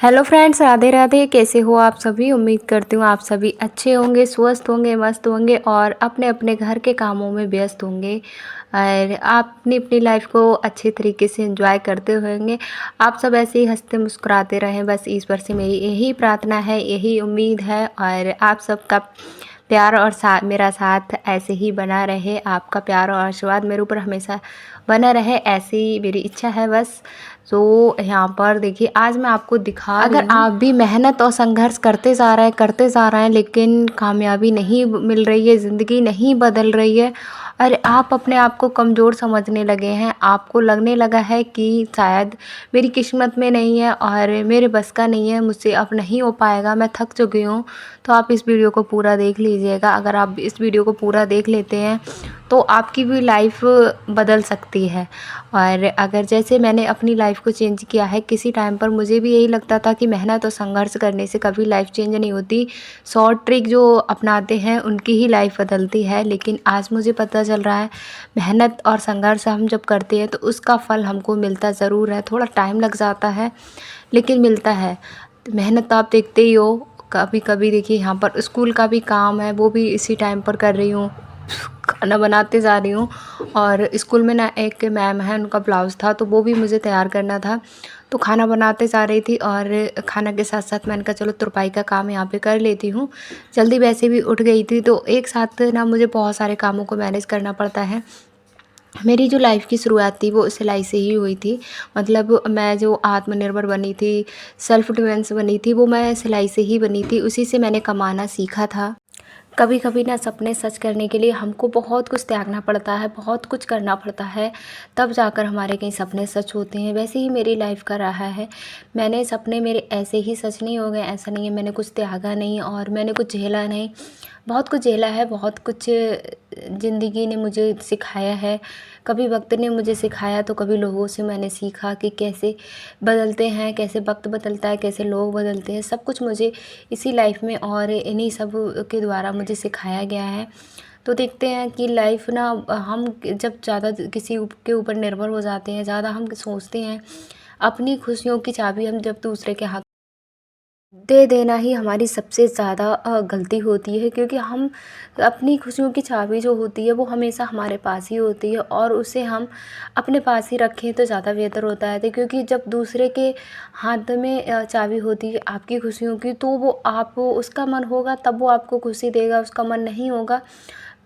Hello friends, Radhe Radhe. कैसे हो आप सभी? उम्मीद करती हूँ आप सभी अच्छे होंगे, स्वस्थ होंगे, मस्त होंगे और अपने अपने घर के कामों में व्यस्त होंगे और आप अपनी अपनी लाइफ को अच्छे तरीके से एंजॉय करते होंगे। आप सब ऐसे ही हंसते मुस्कुराते रहें, बस ईश्वर से मेरी यही प्रार्थना है, यही उम्मीद है। और आप सबका प्यार और मेरा साथ ऐसे ही बना रहे, आपका प्यार और आशीर्वाद मेरे ऊपर हमेशा बना रहे, ऐसी मेरी इच्छा है बस। तो यहाँ पर देखिए, आज मैं आपको दिखा रही अगर हूँ, आप भी मेहनत और संघर्ष करते जा रहे हैं लेकिन कामयाबी नहीं मिल रही है, ज़िंदगी नहीं बदल रही है और आप अपने आप को कमज़ोर समझने लगे हैं। आपको लगने लगा है कि शायद मेरी किस्मत में नहीं है और मेरे बस का नहीं है, मुझसे अब नहीं हो पाएगा, मैं थक चुकी हूँ। तो आप इस वीडियो को पूरा देख लीजिएगा। अगर आप इस वीडियो को पूरा देख लेते हैं तो आपकी भी लाइफ बदल सकती है। और अगर जैसे मैंने अपनी लाइफ को चेंज किया है, किसी टाइम पर मुझे भी यही लगता था कि मेहनत और संघर्ष करने से कभी लाइफ चेंज नहीं होती, शॉर्ट ट्रिक जो अपनाते हैं उनकी ही लाइफ बदलती है। लेकिन आज मुझे पता चल रहा है, मेहनत और संघर्ष हम जब करते हैं तो उसका फल हमको मिलता ज़रूर है। थोड़ा टाइम लग जाता है लेकिन मिलता है। तो मेहनत तो आप देखते ही हो। कभी कभी देखिए, यहाँ पर स्कूल का भी काम है, वो भी इसी टाइम पर कर रही हूँ, खाना बनाते जा रही हूँ। और स्कूल में ना एक मैम है, उनका ब्लाउज़ था तो वो भी मुझे तैयार करना था, तो खाना बनाते जा रही थी और खाना के साथ साथ मैंने कहा चलो तुरपाई का काम यहाँ पे कर लेती हूँ। जल्दी वैसे भी उठ गई थी, तो एक साथ ना मुझे बहुत सारे कामों को मैनेज करना पड़ता है। मेरी जो लाइफ़ की शुरुआत थी वो सिलाई से ही हुई थी। मतलब मैं जो आत्मनिर्भर बनी थी, सेल्फ डिफेंस बनी थी, वो मैं सिलाई से ही बनी थी, उसी से मैंने कमाना सीखा था। कभी कभी ना सपने सच करने के लिए हमको बहुत कुछ त्यागना पड़ता है, बहुत कुछ करना पड़ता है, तब जाकर हमारे कई सपने सच होते हैं। वैसे ही मेरी लाइफ का रहा है। मैंने सपने मेरे ऐसे ही सच नहीं हो गए, ऐसा नहीं है मैंने कुछ त्यागा नहीं और मैंने कुछ झेला नहीं। बहुत कुछ झेला है, बहुत कुछ ज़िंदगी ने मुझे सिखाया है। कभी वक्त ने मुझे सिखाया तो कभी लोगों से मैंने सीखा कि कैसे बदलते हैं, कैसे वक्त बदलता है, कैसे लोग बदलते हैं। सब कुछ मुझे इसी लाइफ में और इन्हीं सब के द्वारा मुझे सिखाया गया है। तो देखते हैं कि लाइफ ना, हम जब ज़्यादा किसी के ऊपर निर्भर हो जाते हैं, ज़्यादा हम सोचते हैं, अपनी खुशियों की चाबी हम जब दूसरे के हाथ दे देना ही हमारी सबसे ज़्यादा गलती होती है। क्योंकि हम अपनी खुशियों की चाबी जो होती है वो हमेशा हमारे पास ही होती है और उसे हम अपने पास ही रखें तो ज़्यादा बेहतर होता है। तो क्योंकि जब दूसरे के हाथ में चाबी होती है आपकी खुशियों की, तो वो आप उसका मन होगा तब वो आपको खुशी देगा, उसका मन नहीं होगा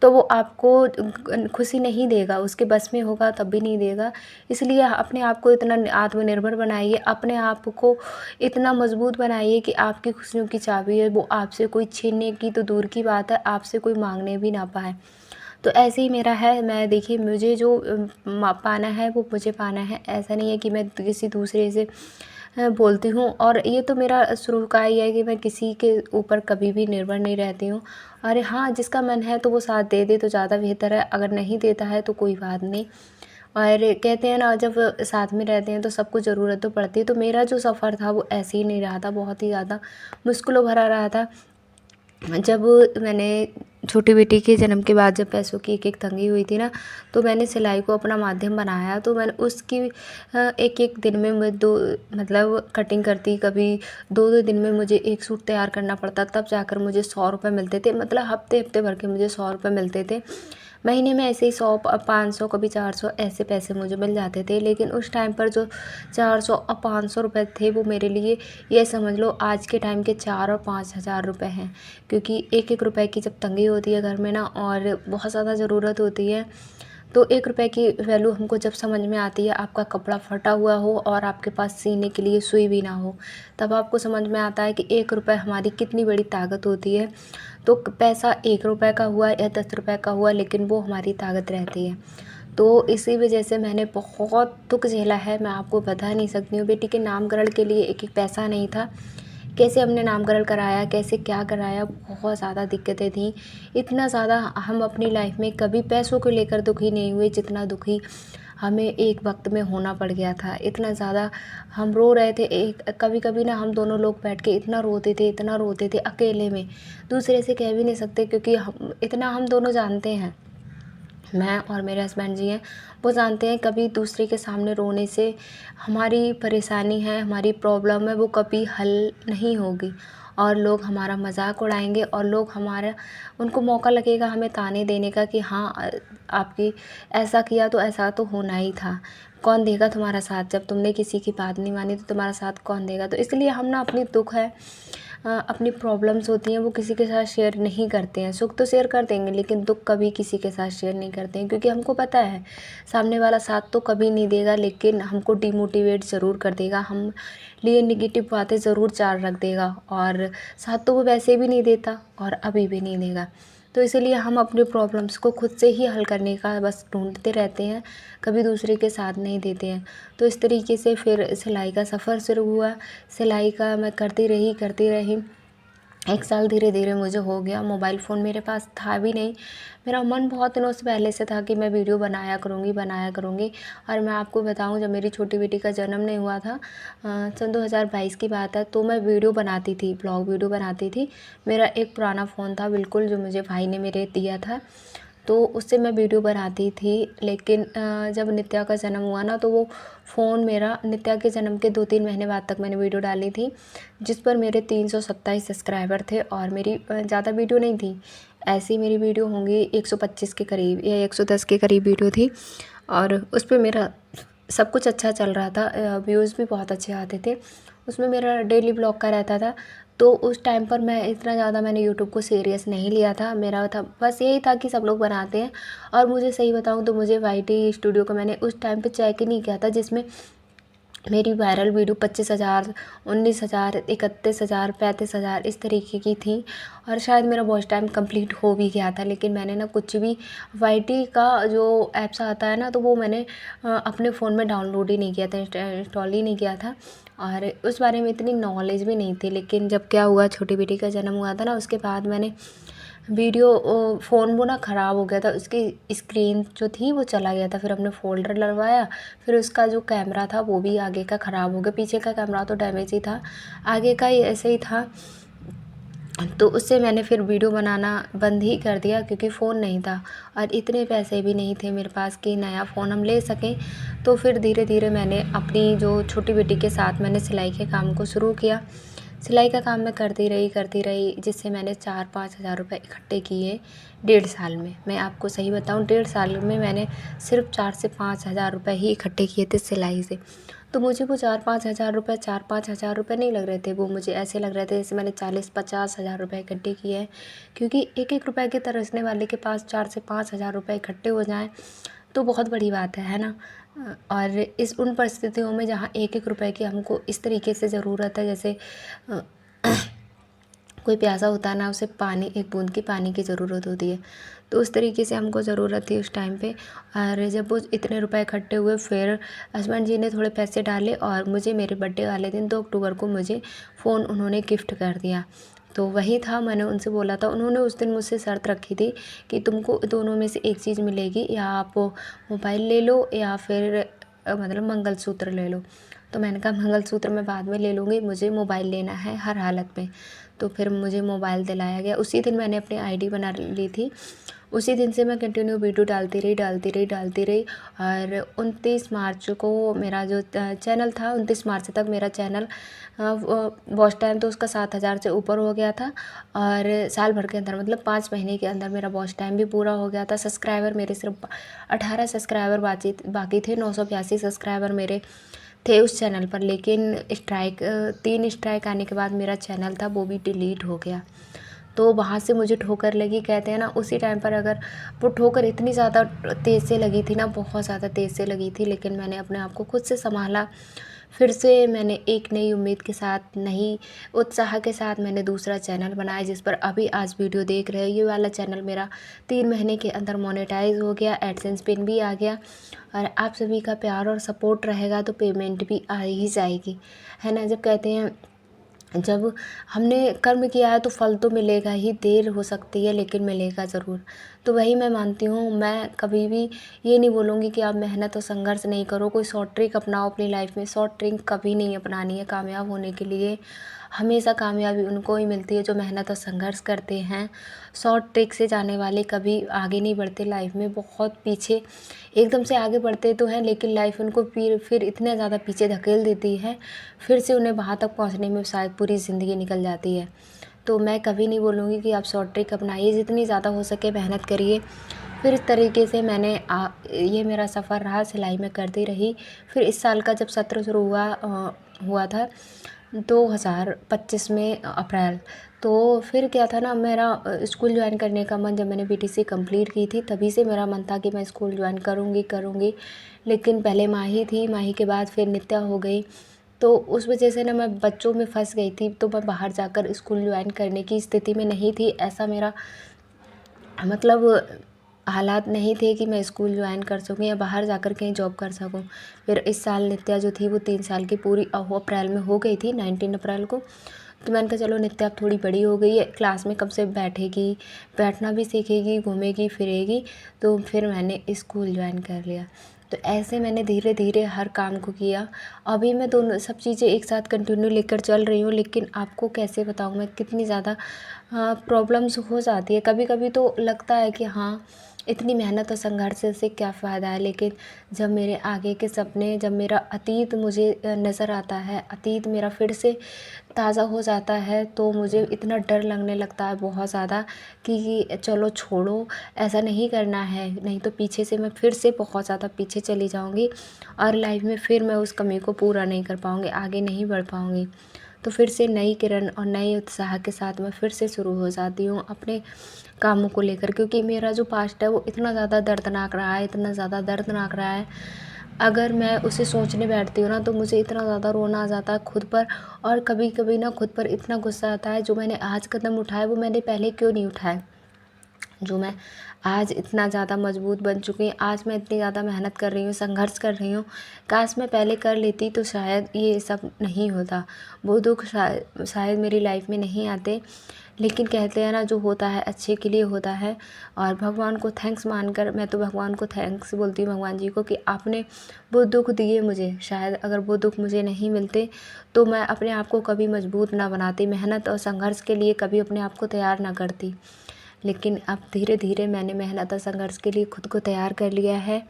तो वो आपको खुशी नहीं देगा, उसके बस में होगा तब भी नहीं देगा। इसलिए अपने आप को इतना आत्मनिर्भर बनाइए, अपने आप को इतना मजबूत बनाइए कि आपकी खुशियों की चाबी है वो आपसे कोई छीनने की तो दूर की बात है, आपसे कोई मांगने भी ना पाए। तो ऐसे ही मेरा है। मैं देखिए, मुझे जो पाना है वो मुझे पाना है। ऐसा नहीं है कि मैं किसी दूसरे से बोलती हूँ। और ये तो मेरा शुरू का ही है कि मैं किसी के ऊपर कभी भी निर्भर नहीं रहती हूँ। अरे हाँ, जिसका मन है तो वो साथ दे दे तो ज़्यादा बेहतर है, अगर नहीं देता है तो कोई बात नहीं। और कहते हैं ना, जब साथ में रहते हैं तो सबको ज़रूरत तो पड़ती है। तो मेरा जो सफ़र था वो ऐसे ही नहीं रहा था, बहुत ही ज़्यादा मुश्किलों भरा रहा था। जब मैंने छोटी बेटी के जन्म के बाद जब पैसों की एक तंगी हुई थी ना, तो मैंने सिलाई को अपना माध्यम बनाया। तो मैंने उसकी एक एक दिन में मैं दो, मतलब कटिंग करती, कभी दो दो दिन में मुझे एक सूट तैयार करना पड़ता, तब जाकर मुझे 100 रुपये मिलते थे। मतलब हफ्ते हफ्ते भर के मुझे 100 रुपये मिलते थे। महीने में ऐसे ही 100 500 कभी 400 ऐसे पैसे मुझे मिल जाते थे। लेकिन उस टाइम पर जो 400 और 500 रुपये थे वो मेरे लिए, ये समझ लो आज के टाइम के 4 और 5 हज़ार रुपये हैं। क्योंकि एक एक रुपए की जब तंगी होती है घर में ना, और बहुत ज़्यादा ज़रूरत होती है, तो 1 रुपए की वैल्यू हमको जब समझ में आती है, आपका कपड़ा फटा हुआ हो और आपके पास सीने के लिए सुई भी ना हो, तब आपको समझ में आता है कि 1 रुपए हमारी कितनी बड़ी ताकत होती है। तो पैसा 1 रुपए का हुआ या 10 रुपए का हुआ, लेकिन वो हमारी ताकत रहती है। तो इसी वजह से मैंने बहुत दुख झेला है, मैं आपको बता नहीं सकती हूँ। बेटी के नामकरण के लिए एक एक पैसा नहीं था, कैसे हमने नामकरण कराया, कैसे क्या कराया, बहुत ज़्यादा दिक्कतें थीं। इतना ज़्यादा हम अपनी लाइफ में कभी पैसों को लेकर दुखी नहीं हुए जितना दुखी हमें एक वक्त में होना पड़ गया था। इतना ज़्यादा हम रो रहे थे, एक कभी कभी ना हम दोनों लोग बैठ के इतना रोते थे, इतना रोते थे अकेले में, दूसरे से कह भी नहीं सकते क्योंकि हम दोनों जानते हैं मैं और मेरे हस्बैंड जी हैं, वो जानते हैं कभी दूसरे के सामने रोने से हमारी परेशानी है, हमारी प्रॉब्लम है, वो कभी हल नहीं होगी और लोग हमारा मज़ाक उड़ाएँगे और लोग हमारा उनको मौका लगेगा हमें ताने देने का कि हाँ आपकी ऐसा किया तो ऐसा तो होना ही था। कौन देगा तुम्हारा साथ? जब तुमने किसी की बात नहीं मानी तो तुम्हारा साथ कौन देगा? तो इसलिए हम ना अपनी दुःख है अपनी प्रॉब्लम्स होती हैं वो किसी के साथ शेयर नहीं करते हैं। सुख तो शेयर कर देंगे लेकिन दुःख कभी किसी के साथ शेयर नहीं करते हैं, क्योंकि हमको पता है सामने वाला साथ तो कभी नहीं देगा, लेकिन हमको डिमोटिवेट ज़रूर कर देगा, हम लिए नेगेटिव बातें ज़रूर 4 रख देगा और साथ तो वो वैसे भी नहीं देता और अभी भी नहीं देगा। तो इसीलिए हम अपने प्रॉब्लम्स को खुद से ही हल करने का बस ढूँढते रहते हैं, कभी दूसरे के साथ नहीं देते हैं। तो इस तरीके से फिर सिलाई का सफ़र शुरू हुआ। सिलाई का मैं करती रही। 1 साल धीरे-धीरे मुझे हो गया। मोबाइल फ़ोन मेरे पास था भी नहीं। मेरा मन बहुत दिनों से पहले से था कि मैं वीडियो बनाया करूँगी और मैं आपको बताऊँ, जब मेरी छोटी बेटी का जन्म नहीं हुआ था सन 2022 की बात है, तो मैं वीडियो बनाती थी, ब्लॉग वीडियो बनाती थी। मेरा एक पुराना फ़ोन था बिल्कुल, जो मुझे भाई ने मेरे दिया था, तो उससे मैं वीडियो बनाती थी। लेकिन जब नित्या का जन्म हुआ ना, तो वो फ़ोन मेरा नित्या के जन्म के 2-3 महीने बाद तक मैंने वीडियो डाली थी, जिस पर मेरे 327 सब्सक्राइबर थे और मेरी ज़्यादा वीडियो नहीं थी। ऐसी मेरी वीडियो होंगी 125 के करीब या 110 के करीब वीडियो थी और उस पे मेरा सब कुछ अच्छा चल रहा था, व्यूज़ भी बहुत अच्छे आते थे। उसमें मेरा डेली ब्लॉग का रहता था। तो उस टाइम पर मैं इतना ज़्यादा मैंने यूट्यूब को सीरियस नहीं लिया था। मेरा था बस यही था कि सब लोग बनाते हैं और मुझे सही बताऊँ तो मुझे वाईटी स्टूडियो को मैंने उस टाइम पे चेक ही नहीं किया था, जिसमें मेरी वायरल वीडियो 25,000, 19,000, 31,000, 35,000 इस तरीके की थी और शायद मेरा वॉच टाइम कंप्लीट हो भी गया था। लेकिन मैंने ना कुछ भी वाईटी का जो ऐप्स आता है ना, तो वो मैंने अपने फ़ोन में डाउनलोड ही नहीं किया था, इंस्टॉल ही नहीं किया था और उस बारे में इतनी नॉलेज भी नहीं थी। लेकिन जब क्या हुआ, छोटी बेटी का जन्म हुआ था ना, उसके बाद मैंने वीडियो फ़ोन वो ना ख़राब हो गया था, उसकी स्क्रीन जो थी वो चला गया था। फिर हमने फ़ोल्डर डलवाया, फिर उसका जो कैमरा था वो भी आगे का ख़राब हो गया। पीछे का कैमरा तो डैमेज ही था, आगे का ही ऐसे ही था। तो उससे मैंने फिर वीडियो बनाना बंद ही कर दिया, क्योंकि फ़ोन नहीं था और इतने पैसे भी नहीं थे मेरे पास कि नया फ़ोन हम ले सकें। तो फिर धीरे-धीरे मैंने अपनी जो छोटी बेटी के साथ मैंने सिलाई के काम को शुरू किया। सिलाई का काम मैं करती रही, जिससे मैंने 4-5 हज़ार रुपये इकट्ठे किए 1.5 साल में। मैं आपको सही बताऊँ, 1.5 साल में मैंने सिर्फ 4 से 5 हज़ार रुपये ही इकट्ठे किए थे सिलाई से। तो मुझे वो 4-5 हज़ार रुपये नहीं लग रहे थे, वो मुझे ऐसे लग रहे थे जैसे मैंने 40-50 हज़ार रुपये इकट्ठे किए हैं। क्योंकि एक-एक रुपये के तरसने वाले के पास 4 से 5 हज़ार रुपये इकट्ठे हो जाएँ तो बहुत बड़ी बात है ना? और इस उन परिस्थितियों में जहाँ एक-एक रुपये की हमको इस तरीके से ज़रूरत है, जैसे अ, कोई प्यासा होता है ना, उसे पानी, एक बूंद की पानी की ज़रूरत होती है। तो उस तरीके से हमको ज़रूरत थी उस टाइम पे। और जब वो इतने रुपए इकट्ठे हुए, फिर हस्बैंड जी ने थोड़े पैसे डाले और मुझे मेरे बर्थडे वाले दिन 2 अक्टूबर को मुझे फ़ोन उन्होंने गिफ्ट कर दिया। तो वही था, मैंने उनसे बोला था, उन्होंने उस दिन मुझसे शर्त रखी थी कि तुमको दोनों में से एक चीज़ मिलेगी, या आप मोबाइल ले लो या फिर मतलब मंगलसूत्र ले लो। तो मैंने कहा मंगलसूत्र मैं बाद में ले लूँगी, मुझे मोबाइल लेना है हर हालत में। तो फिर मुझे मोबाइल दिलाया गया। उसी दिन मैंने अपनी आईडी बना ली थी। उसी दिन से मैं कंटिन्यू वीडियो डालती रही और 29 मार्च को मेरा जो चैनल था, 29 मार्च तक मेरा चैनल वॉच टाइम तो उसका 7,000 से ऊपर हो गया था और साल भर के अंदर मतलब 5 महीने के अंदर मेरा वॉच टाइम भी पूरा हो गया था। सब्सक्राइबर मेरे सिर्फ 18 सब्सक्राइबर बाकी थे। 982 सब्सक्राइबर मेरे थे उस चैनल पर, लेकिन 3 स्ट्राइक आने के बाद मेरा चैनल था वो भी डिलीट हो गया। तो वहाँ से मुझे ठोकर लगी, कहते हैं ना, उसी टाइम पर अगर वो ठोकर इतनी ज़्यादा तेज़ से लगी थी ना, बहुत ज़्यादा तेज़ से लगी थी, लेकिन मैंने अपने आप को खुद से सँभाला। फिर से मैंने एक नई उम्मीद के साथ, नई उत्साह के साथ मैंने दूसरा चैनल बनाया, जिस पर अभी आज वीडियो देख रहे हो। ये वाला चैनल मेरा 3 महीने के अंदर मोनेटाइज़ हो गया, एडसेंस पिन भी आ गया और आप सभी का प्यार और सपोर्ट रहेगा तो पेमेंट भी आ ही जाएगी, है ना? जब कहते हैं, जब हमने कर्म किया है तो फल तो मिलेगा ही, देर हो सकती है लेकिन मिलेगा ज़रूर। तो वही मैं मानती हूँ। मैं कभी भी ये नहीं बोलूँगी कि आप मेहनत और संघर्ष नहीं करो, कोई शॉर्ट ट्रिक अपनाओ अपनी लाइफ में। शॉर्ट ट्रिक कभी नहीं अपनानी है कामयाब होने के लिए। हमेशा कामयाबी उनको ही मिलती है जो मेहनत और संघर्ष करते हैं। शॉर्ट ट्रिक से जाने वाले कभी आगे नहीं बढ़ते लाइफ में, बहुत पीछे एकदम से आगे बढ़ते तो हैं, लेकिन लाइफ उनको फिर इतने ज़्यादा पीछे धकेल देती है, फिर से उन्हें वहाँ तक पहुँचने में शायद पूरी ज़िंदगी निकल जाती है। तो मैं कभी नहीं बोलूँगी कि आप शॉर्ट ट्रिक अपनाइए, जितनी ज़्यादा हो सके मेहनत करिए। फिर इस तरीके से मैंने ये मेरा सफ़र रहा, सिलाई में करती रही। फिर इस साल का जब सत्र शुरू हुआ था 2025 में अप्रैल, तो फिर क्या था ना, मेरा स्कूल ज्वाइन करने का मन, जब मैंने बीटीसी कंप्लीट की थी तभी से मेरा मन था कि मैं स्कूल ज्वाइन करूँगी। लेकिन पहले माही थी, माही के बाद फिर नित्या हो गई, तो उस वजह से ना मैं बच्चों में फंस गई थी, तो मैं बाहर जाकर स्कूल ज्वाइन करने की स्थिति में नहीं थी। ऐसा मेरा मतलब हालात नहीं थे कि मैं स्कूल ज्वाइन कर सकूँ या बाहर जाकर कहीं जॉब कर सकूँ। फिर इस साल नित्या जो थी वो 3 साल की पूरी अप्रैल में हो गई थी, 19 अप्रैल को। तो मैंने कहा चलो नित्या अब थोड़ी बड़ी हो गई है, क्लास में कब से बैठेगी, बैठना भी सीखेगी, घूमेगी फिरेगी, तो फिर मैंने स्कूल ज्वाइन कर लिया। तो ऐसे मैंने धीरे धीरे हर काम को किया। अभी मैं दोनों सब चीज़ें एक साथ कंटिन्यू लेकर चल रही हूँ, लेकिन आपको कैसे बताऊँ मैं कितनी ज़्यादा प्रॉब्लम्स हो जाती है। कभी कभी तो लगता है कि हाँ, इतनी मेहनत और संघर्ष से क्या फ़ायदा है, लेकिन जब मेरे आगे के सपने, जब मेरा अतीत मुझे नज़र आता है, अतीत मेरा फिर से ताज़ा हो जाता है, तो मुझे इतना डर लगने लगता है बहुत ज़्यादा कि चलो छोड़ो, ऐसा नहीं करना है, नहीं तो पीछे से मैं फिर से बहुत ज़्यादा पीछे चली जाऊँगी और लाइफ में फिर मैं उस कमी को पूरा नहीं कर पाऊँगी, आगे नहीं बढ़ पाऊँगी। तो फिर से नई किरण और नए उत्साह के साथ मैं फिर से शुरू हो जाती हूँ अपने कामों को लेकर, क्योंकि मेरा जो पास्ट है वो इतना ज़्यादा दर्दनाक रहा है, इतना ज़्यादा दर्दनाक रहा है। अगर मैं उसे सोचने बैठती हूँ ना, तो मुझे इतना ज़्यादा रोना आ जाता है खुद पर, और कभी कभी ना खुद पर इतना गुस्सा आता है, जो मैंने आज कदम उठाया वो मैंने पहले क्यों नहीं उठाया। जो मैं आज इतना ज़्यादा मजबूत बन चुकी हूँ, आज मैं इतनी ज़्यादा मेहनत कर रही हूँ, संघर्ष कर रही हूँ, काश मैं पहले कर लेती तो शायद ये सब नहीं होता, वो दुख शायद मेरी लाइफ में नहीं आते। लेकिन कहते हैं ना, जो होता है अच्छे के लिए होता है, और भगवान को थैंक्स मानकर, मैं तो भगवान को थैंक्स बोलती हूँ, भगवान जी को, कि आपने वो दुख दिए मुझे। शायद अगर वो दुख मुझे नहीं मिलते तो मैं अपने आप को कभी मजबूत ना बनाती, मेहनत और संघर्ष के लिए कभी अपने आप को तैयार ना करती। लेकिन अब धीरे धीरे मैंने मेहनत और संघर्ष के लिए खुद को तैयार कर लिया है,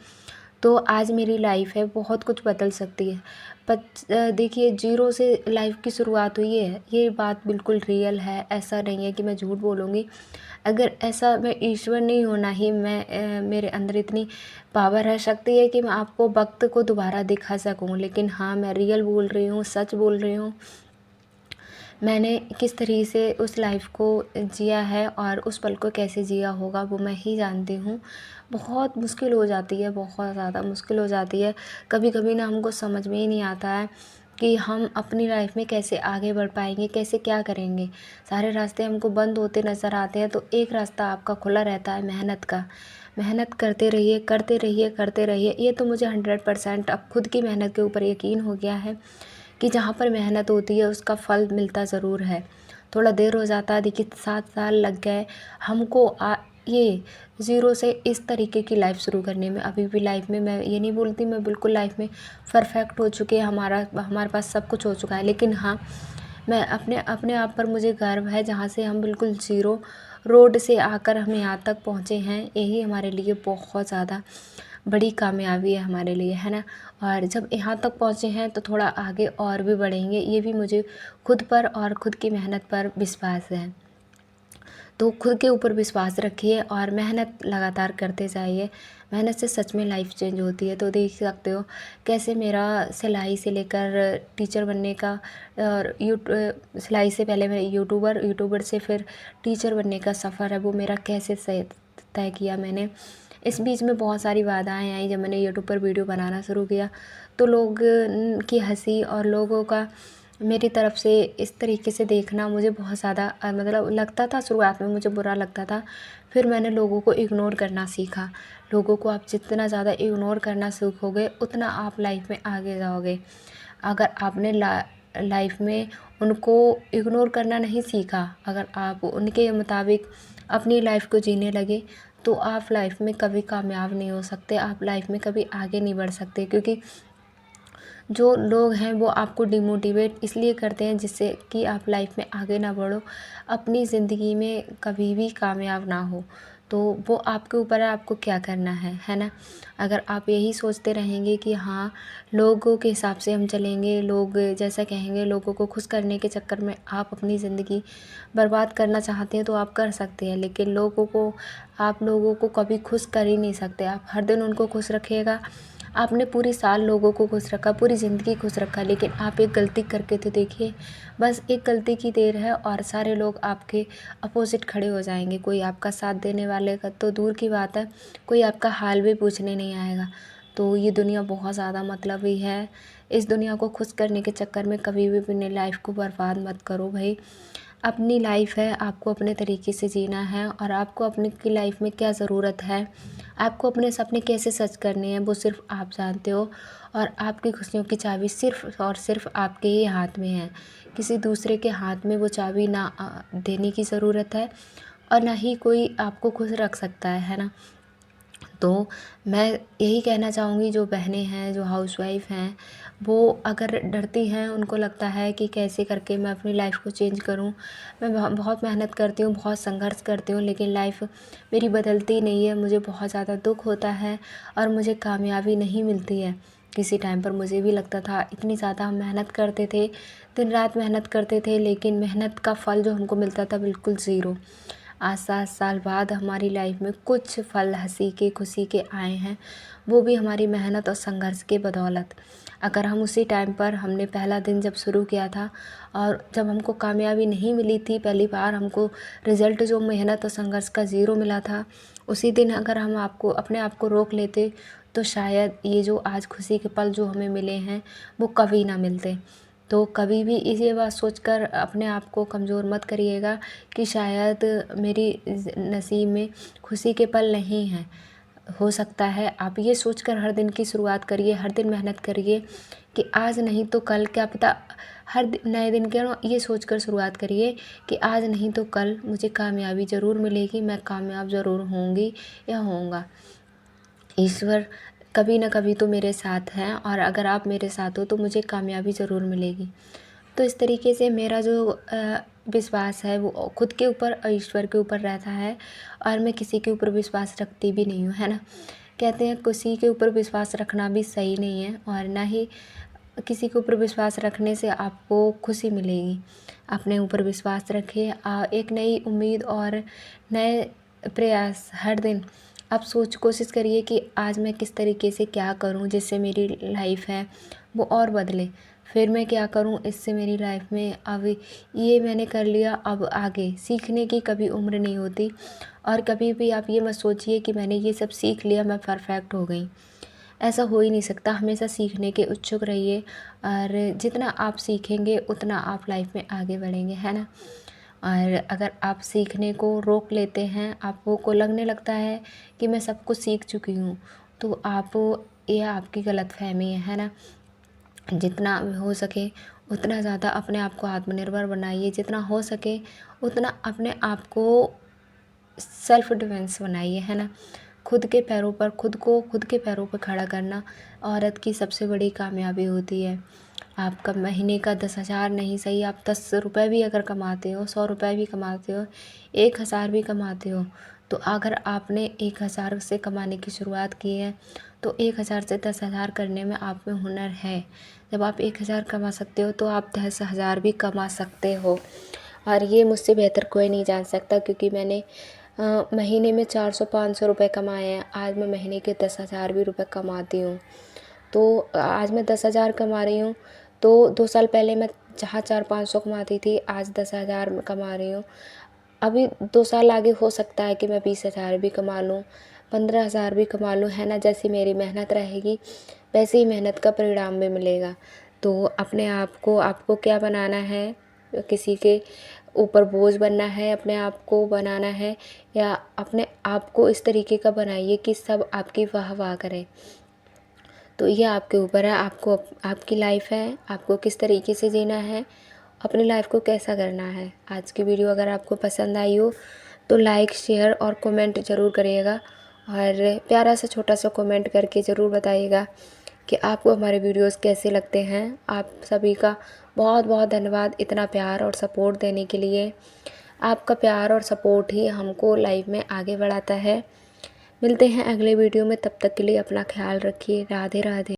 तो आज मेरी लाइफ है बहुत कुछ बदल सकती है। देखिए, ज़ीरो से लाइफ की शुरुआत हुई है, ये बात बिल्कुल रियल है, ऐसा नहीं है कि मैं झूठ बोलूँगी। अगर ऐसा, मैं ईश्वर नहीं हूँ, ना ही मेरे अंदर इतनी पावर है, शक्ति है कि मैं आपको वक्त को दोबारा दिखा सकूँ, लेकिन हाँ, मैं रियल बोल रही हूँ, सच बोल रही हूँ। मैंने किस तरीके से उस लाइफ को जिया है और उस पल को कैसे जिया होगा वो मैं ही जानती हूँ। बहुत मुश्किल हो जाती है, बहुत ज़्यादा मुश्किल हो जाती है। कभी कभी ना हमको समझ में ही नहीं आता है कि हम अपनी लाइफ में कैसे आगे बढ़ पाएंगे, कैसे क्या करेंगे। सारे रास्ते हमको बंद होते नज़र आते हैं, तो एक रास्ता आपका खुला रहता है, मेहनत का। मेहनत करते रहिए, करते रहिए, करते रहिए। ये तो मुझे 100% अब खुद की मेहनत के ऊपर यकीन हो गया है कि जहाँ पर मेहनत होती है उसका फल मिलता ज़रूर है। थोड़ा देर हो जाता है, देखिए 7 साल लग गए हमको ये ज़ीरो से इस तरीके की लाइफ शुरू करने में। अभी भी लाइफ में, मैं ये नहीं बोलती मैं बिल्कुल लाइफ में परफेक्ट हो चुके हैं, हमारे पास सब कुछ हो चुका है, लेकिन हाँ, मैं अपने अपने आप पर मुझे गर्व है, जहाँ से हम बिल्कुल ज़ीरो रोड से आकर हम यहाँ तक पहुँचे हैं। यही हमारे लिए बहुत ज़्यादा बड़ी कामयाबी है हमारे लिए, है ना। और जब यहाँ तक पहुँचे हैं तो थोड़ा आगे और भी बढ़ेंगे, ये भी मुझे खुद पर और खुद की मेहनत पर विश्वास है। तो खुद के ऊपर विश्वास रखिए और मेहनत लगातार करते जाइए। मेहनत से सच में लाइफ चेंज होती है। तो देख सकते हो कैसे मेरा सिलाई से लेकर टीचर बनने का, और सिलाई से पहले मैं यूट्यूबर से फिर टीचर बनने का सफ़र है, वो मेरा कैसे तय किया मैंने। इस बीच में बहुत सारी बाधाएं आई। जब मैंने यूट्यूब पर वीडियो बनाना शुरू किया तो लोग की हंसी और लोगों का मेरी तरफ से इस तरीके से देखना मुझे बहुत ज़्यादा मतलब लगता था। शुरुआत में मुझे बुरा लगता था, फिर मैंने लोगों को इग्नोर करना सीखा। लोगों को आप जितना ज़्यादा इग्नोर करना सीखोगे उतना आप लाइफ में आगे जाओगे। अगर आपने लाइफ में उनको इग्नोर करना नहीं सीखा, अगर आप उनके मुताबिक अपनी लाइफ को जीने लगे, तो आप लाइफ में कभी कामयाब नहीं हो सकते, आप लाइफ में कभी आगे नहीं बढ़ सकते। क्योंकि जो लोग हैं वो आपको डिमोटिवेट इसलिए करते हैं जिससे कि आप लाइफ में आगे ना बढ़ो, अपनी ज़िंदगी में कभी भी कामयाब ना हो। तो वो आपके ऊपर है, आपको क्या करना है ना। अगर आप यही सोचते रहेंगे कि हाँ, लोगों के हिसाब से हम चलेंगे, लोग जैसा कहेंगे, लोगों को खुश करने के चक्कर में आप अपनी ज़िंदगी बर्बाद करना चाहते हैं तो आप कर सकते हैं, लेकिन आप लोगों को कभी खुश कर ही नहीं सकते। आप हर दिन उनको खुश रखिएगा। आपने पूरी साल लोगों को खुश रखा, पूरी ज़िंदगी खुश रखा, लेकिन आप एक गलती करके तो देखिए। बस एक गलती की देर है और सारे लोग आपके अपोज़िट खड़े हो जाएंगे। कोई आपका साथ देने वाले का तो दूर की बात है, कोई आपका हाल भी पूछने नहीं आएगा। तो ये दुनिया बहुत ज़्यादा मतलबी है। इस दुनिया को खुश करने के चक्कर में कभी भी अपनी लाइफ को बर्बाद मत करो भाई। अपनी लाइफ है, आपको अपने तरीके से जीना है और आपको अपने की लाइफ में क्या ज़रूरत है, आपको अपने सपने कैसे सच करने हैं, वो सिर्फ़ आप जानते हो। और आपकी खुशियों की चाबी सिर्फ़ और सिर्फ़ आपके ही हाथ में है। किसी दूसरे के हाथ में वो चाबी ना देने की ज़रूरत है और ना ही कोई आपको खुश रख सकता है ना। तो मैं यही कहना चाहूँगी, जो बहनें हैं, जो हाउसवाइफ़ हैं, वो अगर डरती हैं, उनको लगता है कि कैसे करके मैं अपनी लाइफ़ को चेंज करूँ। मैं बहुत मेहनत करती हूँ, बहुत संघर्ष करती हूँ, लेकिन लाइफ़ मेरी बदलती नहीं है। मुझे बहुत ज़्यादा दुःख होता है और मुझे कामयाबी नहीं मिलती है। किसी टाइम पर मुझे भी लगता था, इतनी ज़्यादा हम मेहनत करते थे, दिन रात मेहनत करते थे, लेकिन मेहनत का फल जो हमको मिलता था बिल्कुल ज़ीरो। आज 7 साल बाद हमारी लाइफ में कुछ फल हँसी के, खुशी के आए हैं, वो भी हमारी मेहनत और संघर्ष के बदौलत। अगर हम उसी टाइम पर हमने पहला दिन जब शुरू किया था और जब हमको कामयाबी नहीं मिली थी, पहली बार हमको रिज़ल्ट जो मेहनत और संघर्ष का ज़ीरो मिला था, उसी दिन अगर हम अपने आप को रोक लेते तो शायद ये जो आज खुशी के पल जो हमें मिले हैं वो कभी ना मिलते। तो कभी भी ये बात सोचकर अपने आप को कमज़ोर मत करिएगा कि शायद मेरी नसीब में खुशी के पल नहीं हैं। हो सकता है, आप ये सोचकर हर दिन की शुरुआत करिए, हर दिन मेहनत करिए कि आज नहीं तो कल, क्या पता नए दिन के ये सोचकर शुरुआत करिए कि आज नहीं तो कल मुझे कामयाबी ज़रूर मिलेगी, मैं कामयाब ज़रूर होंगी या होऊंगा। ईश्वर कभी ना कभी तो मेरे साथ हैं और अगर आप मेरे साथ हो तो मुझे कामयाबी ज़रूर मिलेगी। तो इस तरीके से मेरा जो विश्वास है वो खुद के ऊपर और ईश्वर के ऊपर रहता है और मैं किसी के ऊपर विश्वास रखती भी नहीं हूँ, है ना। कहते हैं किसी के ऊपर विश्वास रखना भी सही नहीं है और ना ही किसी के ऊपर विश्वास रखने से आपको खुशी मिलेगी। अपने ऊपर विश्वास रखिए, एक नई उम्मीद और नए प्रयास हर दिन आप कोशिश करिए कि आज मैं किस तरीके से क्या करूं जिससे मेरी लाइफ है वो और बदले। फिर मैं क्या करूं इससे मेरी लाइफ में, अब ये मैंने कर लिया, अब आगे सीखने की कभी उम्र नहीं होती। और कभी भी आप ये मत सोचिए कि मैंने ये सब सीख लिया, मैं परफेक्ट हो गई। ऐसा हो ही नहीं सकता। हमेशा सीखने के इच्छुक रहिए और जितना आप सीखेंगे उतना आप लाइफ में आगे बढ़ेंगे, है ना। और अगर आप सीखने को रोक लेते हैं, आपको को लगने लगता है कि मैं सब कुछ सीख चुकी हूँ, तो ये आपकी गलतफहमी है ना। जितना हो सके उतना ज़्यादा अपने आप को आत्मनिर्भर बनाइए, जितना हो सके उतना अपने आप को सेल्फ डिफेंस बनाइए, है ना। खुद के पैरों पर खड़ा करना औरत की सबसे बड़ी कामयाबी होती है। आपका महीने का 10,000 नहीं सही, आप 10 रुपये भी अगर कमाते हो, 100 रुपये भी कमाते हो, 1,000 भी कमाते हो, तो अगर आपने 1,000 से कमाने की शुरुआत की है तो 1,000 से 10,000 करने में आप में हुनर है। जब आप 1,000 कमा सकते हो तो आप 10,000 भी कमा सकते हो। और ये मुझसे बेहतर कोई नहीं जान सकता, क्योंकि मैंने महीने में 400-500 रुपये कमाए हैं। आज मैं महीने के 10,000 भी रुपये कमाती हूँ। तो आज मैं 10,000 कमा रही हूँ, तो 2 साल पहले मैं जहाँ 400-500 कमाती थी, आज 10,000 कमा रही हूँ। अभी 2 साल आगे हो सकता है कि मैं 20,000 भी कमा लूँ, 15,000 भी कमा लूँ, है ना। जैसी मेरी मेहनत रहेगी वैसे ही मेहनत का परिणाम भी मिलेगा। तो अपने आप को, आपको क्या बनाना है, किसी के ऊपर बोझ बनना है, अपने आप को बनाना है, या अपने आप को इस तरीके का बनाइए कि सब आपकी वाह वाह करें। तो ये आपके ऊपर है, आपकी लाइफ है, आपको किस तरीके से जीना है, अपनी लाइफ को कैसा करना है। आज की वीडियो अगर आपको पसंद आई हो तो लाइक, शेयर और कमेंट ज़रूर करिएगा और प्यारा सा छोटा सा कमेंट करके ज़रूर बताइएगा कि आपको हमारे वीडियोस कैसे लगते हैं। आप सभी का बहुत बहुत धन्यवाद इतना प्यार और सपोर्ट देने के लिए। आपका प्यार और सपोर्ट ही हमको लाइफ में आगे बढ़ाता है। मिलते हैं अगले वीडियो में, तब तक के लिए अपना ख्याल रखिए। राधे राधे।